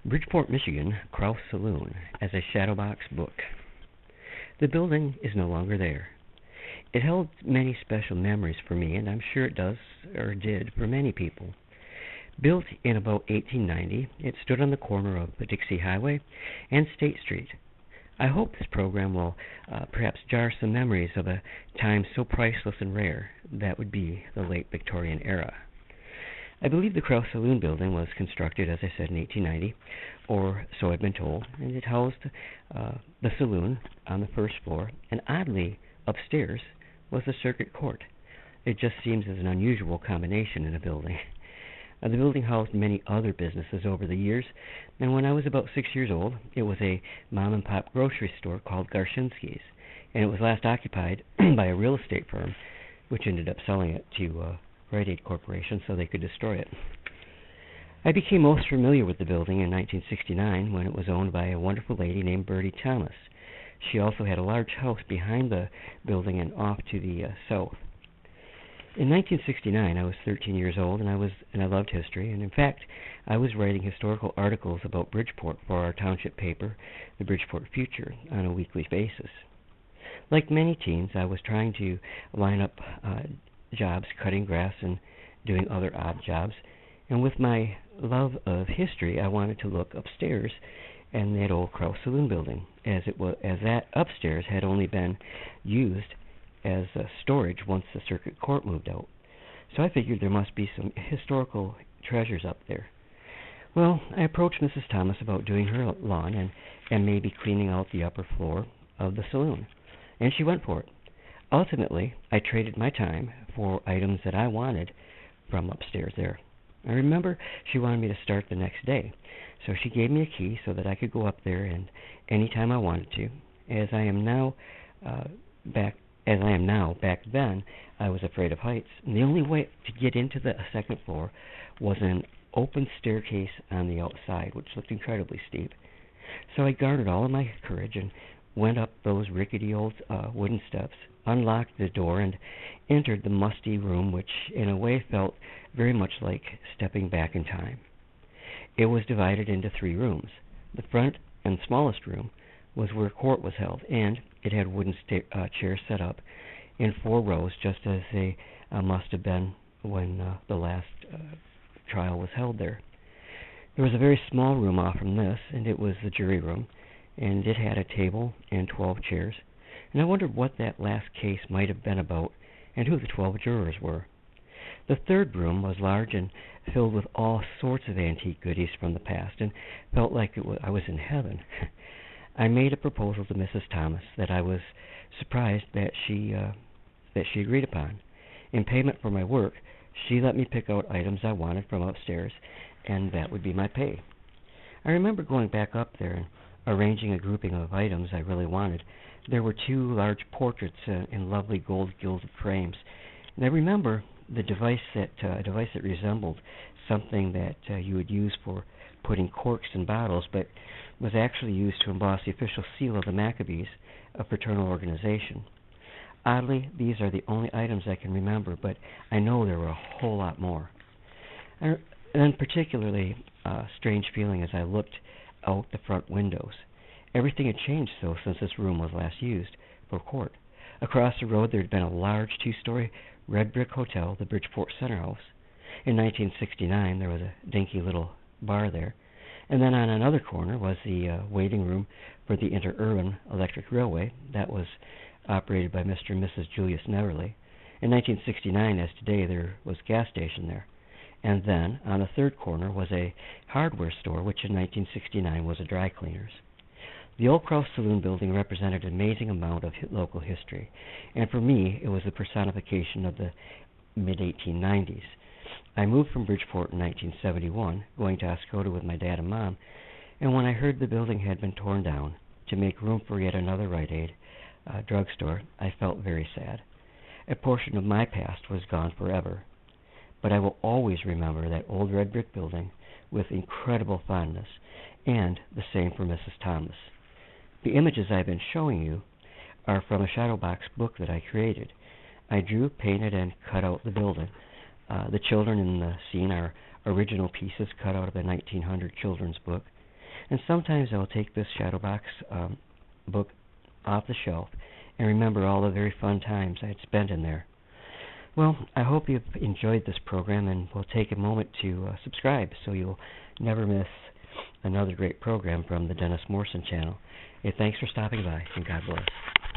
Bridgeport, Michigan, Krause Saloon as a Shadowbox book. The building is no longer there. It held many special memories for me, and I'm sure it does, or did, for many people. Built in about 1890, it stood on the corner of the Dixie Highway and State Street. I hope this program will perhaps jar some memories of a time so priceless and rare that would be the late Victorian era. I believe the Krause Saloon building was constructed, as I said, in 1890, or so I've been told, and it housed the saloon on the first floor, and oddly, upstairs was the circuit court. It just seems as an unusual combination in a building. The building housed many other businesses over the years, and when I was about 6 years old, it was a mom-and-pop grocery store called Garshinsky's, and it was last occupied by a real estate firm, which ended up selling it to Rite Aid Corporation so they could destroy it. I became most familiar with the building in 1969 when it was owned by a wonderful lady named Bertie Thomas. She also had a large house behind the building and off to the south. In 1969, I was 13 years old, and I loved history, and in fact, I was writing historical articles about Bridgeport for our township paper, the Bridgeport Future, on a weekly basis. Like many teens, I was trying to line up jobs, cutting grass and doing other odd jobs, and with my love of history, I wanted to look upstairs in that old Krause Saloon building, as that upstairs had only been used as storage once the circuit court moved out. So I figured there must be some historical treasures up there. Well, I approached Mrs. Thomas about doing her lawn and maybe cleaning out the upper floor of the saloon, and she went for it. Ultimately, I traded my time for items that I wanted from upstairs there. I remember she wanted me to start the next day, so she gave me a key so that I could go up there and any time I wanted to. As I am now, back then, I was afraid of heights, and the only way to get into the second floor was an open staircase on the outside, which looked incredibly steep. So I garnered all of my courage and went up those rickety old wooden steps, unlocked the door, and entered the musty room, which in a way felt very much like stepping back in time. It was divided into 3 rooms. The front and smallest room was where court was held, and it had wooden chairs set up in 4 rows, just as they must have been when the last trial was held there. There was a very small room off from this, and it was the jury room, and it had a table and 12 chairs, and I wondered what that last case might have been about and who the 12 jurors were. The third room was large and filled with all sorts of antique goodies from the past, and felt like I was in heaven. I made a proposal to Mrs. Thomas that I was surprised that she agreed upon. In payment for my work, she let me pick out items I wanted from upstairs, and that would be my pay. I remember going back up there and arranging a grouping of items I really wanted. There were 2 large portraits in lovely gold gilded frames, and I remember a device that resembled something that you would use for putting corks in bottles, but was actually used to emboss the official seal of the Maccabees, a fraternal organization. Oddly, these are the only items I can remember, but I know there were a whole lot more. And particularly strange feeling as I looked out the front windows. Everything had changed so since this room was last used for court. Across the road there had been a large 2-story red brick hotel, the Bridgeport Center House. In 1969 there was a dinky little bar there, and then on another corner was the waiting room for the Interurban Electric Railway that was operated by Mr. and Mrs. Julius Neverly. In 1969, as today, there was a gas station there. And then, on the third corner, was a hardware store, which in 1969 was a dry cleaner's. The old Krause Saloon building represented an amazing amount of local history, and for me, it was the personification of the mid-1890s. I moved from Bridgeport in 1971, going to Oscoda with my dad and mom, and when I heard the building had been torn down to make room for yet another Rite Aid drugstore, I felt very sad. A portion of my past was gone forever, but I will always remember that old red brick building with incredible fondness, and the same for Mrs. Thomas. The images I've been showing you are from a Shadowbox book that I created. I drew, painted, and cut out the building. The children in the scene are original pieces cut out of a 1900 children's book. And sometimes I'll take this Shadowbox book off the shelf and remember all the very fun times I had spent in there. Well, I hope you've enjoyed this program, and we'll take a moment to subscribe so you'll never miss another great program from the Dennis Morrison channel. Hey, thanks for stopping by, and God bless.